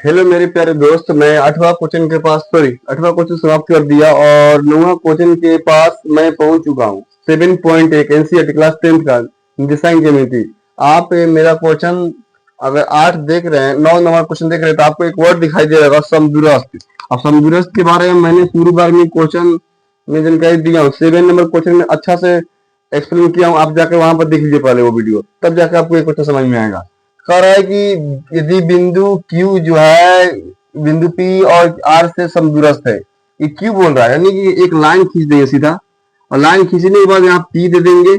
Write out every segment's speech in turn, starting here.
Hello मेरे प्यारे दोस्त, मैं 8वां क्वेश्चन के पास 8वां क्वेश्चन समाप्त कर दिया और 9वां क्वेश्चन के पास मैं पहुंच चुका हूं। 7.1 एनसीईआरटी क्लास 10th का निर्देशांक ज्यामिति। आप मेरा क्वेश्चन अगर 8 देख रहे हैं, 9 नंबर क्वेश्चन देख रहे हैं तो आपको एक वर्ड दिखाई दे रहा समदूरस्थ। अब समदूरस्थ के बारे में मैंने शुरू बार में क्वेश्चन में जानकारी दिया हूँ। 7 नंबर क्वेश्चन में अच्छा से एक्सप्लेन किया हूँ। आप जाकर वहां पर देख लीजिए पहले वो वीडियो, तब जाकर आपको एक क्वेश्चन समझ में आएगा। कह रहा है कि यदि बिंदु Q जो है बिंदु P और R से समदूरस्थ है, ये Q बोल रहा है, यानी कि एक लाइन खींच देंगे सीधा, और लाइन खींचने के बाद यहाँ P दे देंगे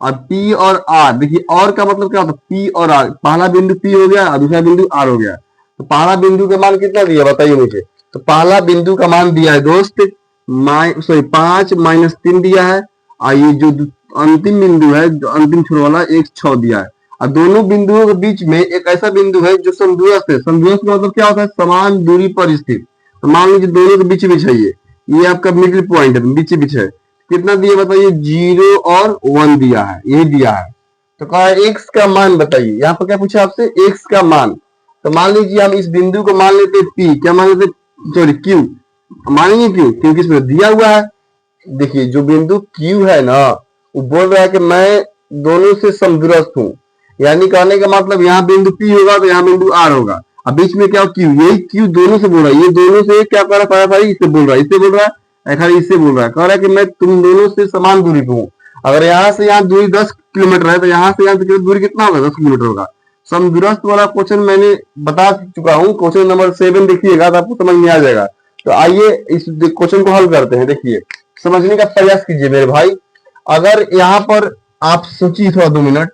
और P और R। देखिए और का मतलब क्या होता है, P और R। पहला बिंदु P हो गया और दूसरा बिंदु R हो गया। तो पहला बिंदु का मान कितना दिया बताइए मुझे। तो पहला बिंदु का मान दिया है दोस्त 5 - 3 दिया है, और ये जो अंतिम बिंदु है, जो अंतिम छोर वाला 1 6 दिया है। और दोनों बिंदुओं के बीच में एक ऐसा बिंदु है जो समदूरस्थ है। समदूरस्थ का मतलब क्या होता है, समान दूरी पर स्थित। तो मान लीजिए दोनों के बीच बीच है, ये आपका मिडिल पॉइंट है, बीच बीच है। कितना दिया बताइए, 0 और 1 दिया है, यही दिया है। तो कहा है x का मान बताइए। यहाँ पर क्या पूछा आपसे, x का मान। तो मान लीजिए हम इस बिंदु को मान लेते p, क्या मान लेते, सॉरी q मानेंगे, क्यों, क्योंकि इसमें दिया हुआ है। देखिए जो बिंदु Q है ना, वो बोल रहा है कि मैं दोनों से समदूरस्थ हूँ। यानी कहने का मतलब यहाँ बिंदु P होगा तो यहाँ बिंदु R होगा, अब बीच में क्या Q, यही Q दोनों से बोल रहा है। ये दोनों से क्या कर रहा है भाई, इससे बोल रहा है, इससे बोल रहा है, खाली इससे बोल रहा है। कह रहा है कि मैं तुम दोनों से समान दूरी पे हूँ। अगर यहाँ से यहाँ दूरी 10 किलोमीटर है तो यहाँ से यहाँ तक दूरी कितना होगा, 10 किलोमीटर होगा। समदूरस्थ वाला क्वेश्चन मैंने बता चुका हूँ। क्वेश्चन नंबर 7 देखिएगा तो आपको समझ में आ जाएगा। तो आइए इस क्वेश्चन को हल करते हैं। देखिए समझने का प्रयास कीजिए मेरे भाई। अगर यहाँ पर आप सोचिए थोड़ा 2 मिनट,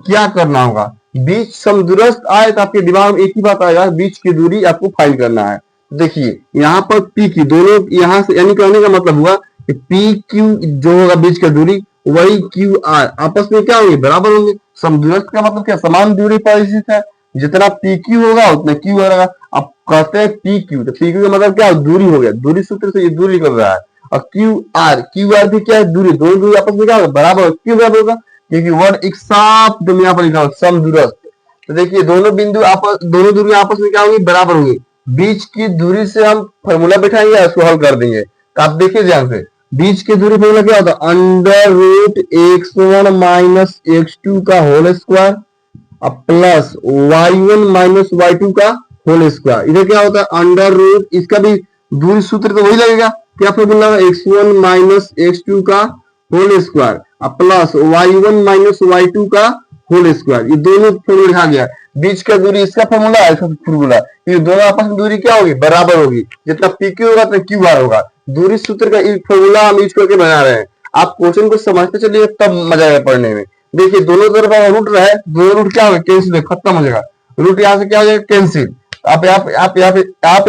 क्या करना होगा। बीच समदूरस्थ आए तो आपके दिमाग में एक ही बात आएगा, बीच की दूरी आपको फाइंड करना है। देखिए यहाँ पर P की दोनों यहाँ से, यानी कहने का मतलब हुआ कि PQ जो होगा बीच की दूरी, वही QR आपस में क्या होंगे, बराबर होंगे। समदूरस्थ का मतलब क्या, समान दूरी पर स्थित है। जितना PQ होगा उतना Q होगा। अब कहते हैं PQ, तो PQ का मतलब क्या, दूरी हो गया। दूरी सूत्र से ये दूरी निकल रहा है। और QR भी क्या है, दूरी। दोनों दूरी आपस में क्या होगा, बराबर। क्यों बराबर होगा, क्योंकि वर्ड एक साफ तुम यहाँ पर लिखा समदूरस्थ। तो देखिए दोनों दूरी आपस में क्या होंगी, बराबर होंगी। बीच की दूरी से हम फॉर्मूला बैठाएंगे, उसको हल कर देंगे। तो आप देखिए ध्यान से, बीच की दूरी फॉर्मूला क्या होता है, √x1 - x2 का whole square plus y1 - y2 का होल स्क्वायर। इधर क्या होता है, अंडर रूट, इसका भी दूरी सूत्र तो वही लगेगा। क्या फॉर्मूला, x1 - x2 का whole square plus y1 - y2 का होल स्क्वायर। ये दोनों फॉर्मूला लिखा गया। बीच का दूरी इसका फॉर्मूला है, इसका फॉर्मूला। ये दोनों आपस में दूरी क्या होगी, बराबर होगी। जितना PQ होगा उतना QR होगा। दूरी सूत्र का फॉर्मूला हम यूज करके बना रहे हैं। आप क्वेश्चन को समझते चलिए, तब मजा आएगा पढ़ने में। देखिए दोनों तरफ रूट रहे, दोनों रूट क्या होगा, कैंसिल, खत्म हो जाएगा। रूट यहाँ से क्या हो जाएगा, कैंसिल। आप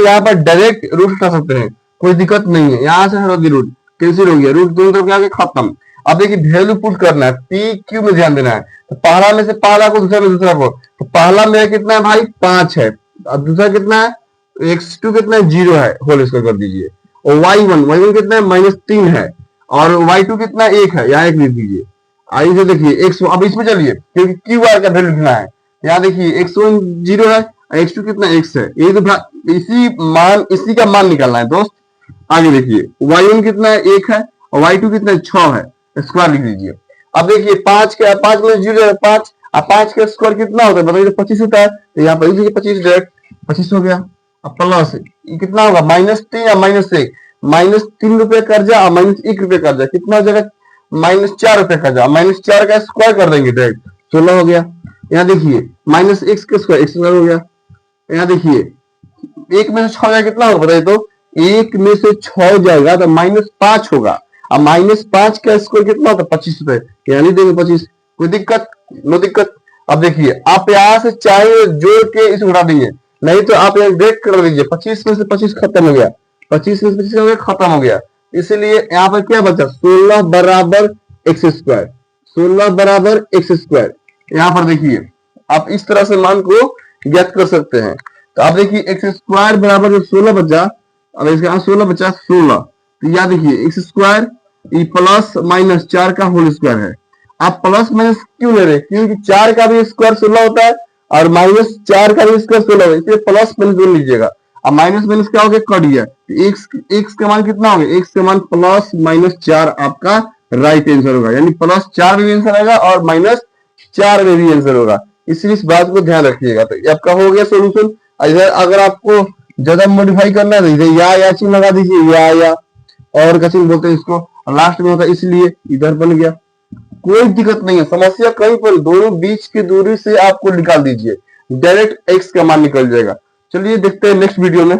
यहाँ पर डायरेक्ट रूट उठा सकते हैं, कोई दिक्कत नहीं है। यहाँ से हटा दी, रूट कैंसिल हो गया, रूट दोनों तरफ क्या हो गया, खत्म। अब देखिए वैल्यू पुट करना है, PQ में ध्यान देना है। तो पहला में से पहला को, दूसरा में दूसरा को। तो पहला में कितना है भाई, 5 है। अब दूसरा कितना है, x2 कितना है, 0 है, होल स्क्वायर कर दीजिए। और y1 कितना है, -3 है। और y2 कितना है, 1 है, यहाँ 1 लिख दीजिए। आइए जो देखिए x, अब इसमें चलिए क्योंकि QR का वैल्यू लिखना है। यहाँ देखिए x1 0 है, x2 कितना x है। ये तो इसी का मान निकालना है दोस्त। आगे देखिए y1 कितना है, 1 है, और y2 कितना है, 6 है। स्क्वायर लिख दीजिए। अब देखिए 5 में 0 है, 5, अब 5 का स्क्वायर कितना होता है बताइए, 25 होता है। तो यहाँ पर 25 डायरेक्ट 25 हो गया। अब प्लस ये कितना होगा, -3 या -1, -3 रुपए कर्जा और -1 रुपए कर्जा, कितना हो जाएगा, -4 रुपए कर्जा। -4 का स्क्वायर कर देंगे डायरेक्ट, 16 हो गया। यहाँ देखिए -x का स्क्वायर, x हो गया। यहाँ देखिए 1 में से 6 जाएगा, कितना होगा बताइए, तो 1 में से 6 जाएगा तो -5 होगा। अब -5 का स्क्वायर कितना होता है, 25 रुपए, यानी देंगे 25। कोई दिक्कत, नो दिक्कत। अब देखिए आप यहाँ से चाहे जोड़ के इसे उड़ा दीजिए, नहीं तो आप यहाँ ब्रेक कर दीजिए। 25 में से 25 खत्म हो गया, 25 में से 25 हो गया, खत्म हो गया। इसलिए यहाँ पर क्या बचा, 16 बराबर x स्क्वायर, 16 बराबर x स्क्वायर। यहाँ पर देखिए आप इस तरह से मान को ज्ञात कर सकते हैं। तो आप देखिए x स्क्वायर बराबर जो 16 बचा, अब इसका 16 बचा 16। तो यहाँ देखिए x स्क्वायर प्लस -4 का होल स्क्वायर है। आप प्लस माइनस क्यों ले रहे हैं, क्योंकि 4 का भी स्क्वायर 16 होता है और -4 का भी स्क्वायर 16 होगा, इसलिए प्लस माइनस जोड़ लीजिएगा। अब माइनस माइनस क्या हो गया, कट गया। एक्स का मान कितना हो गया, एक्स का मान +-4 आपका राइट आंसर होगा, यानी +4 में भी आंसर आएगा और -4 में भी आंसर होगा। इसलिए इस बात को ध्यान रखिएगा। तो ये आपका हो गया सोल्यूशन। इधर अगर आपको ज्यादा मॉडिफाई करना है तो इधर या चिन्ह लगा दीजिए, या और का चिन्ह बोलते हैं इसको, लास्ट में होता है, इसलिए इधर बन गया। कोई दिक्कत नहीं है, समस्या कहीं पर दोनों बीच की दूरी से आपको निकाल दीजिए, डायरेक्ट एक्स का मान निकल जाएगा। चलिए देखते हैं नेक्स्ट वीडियो में।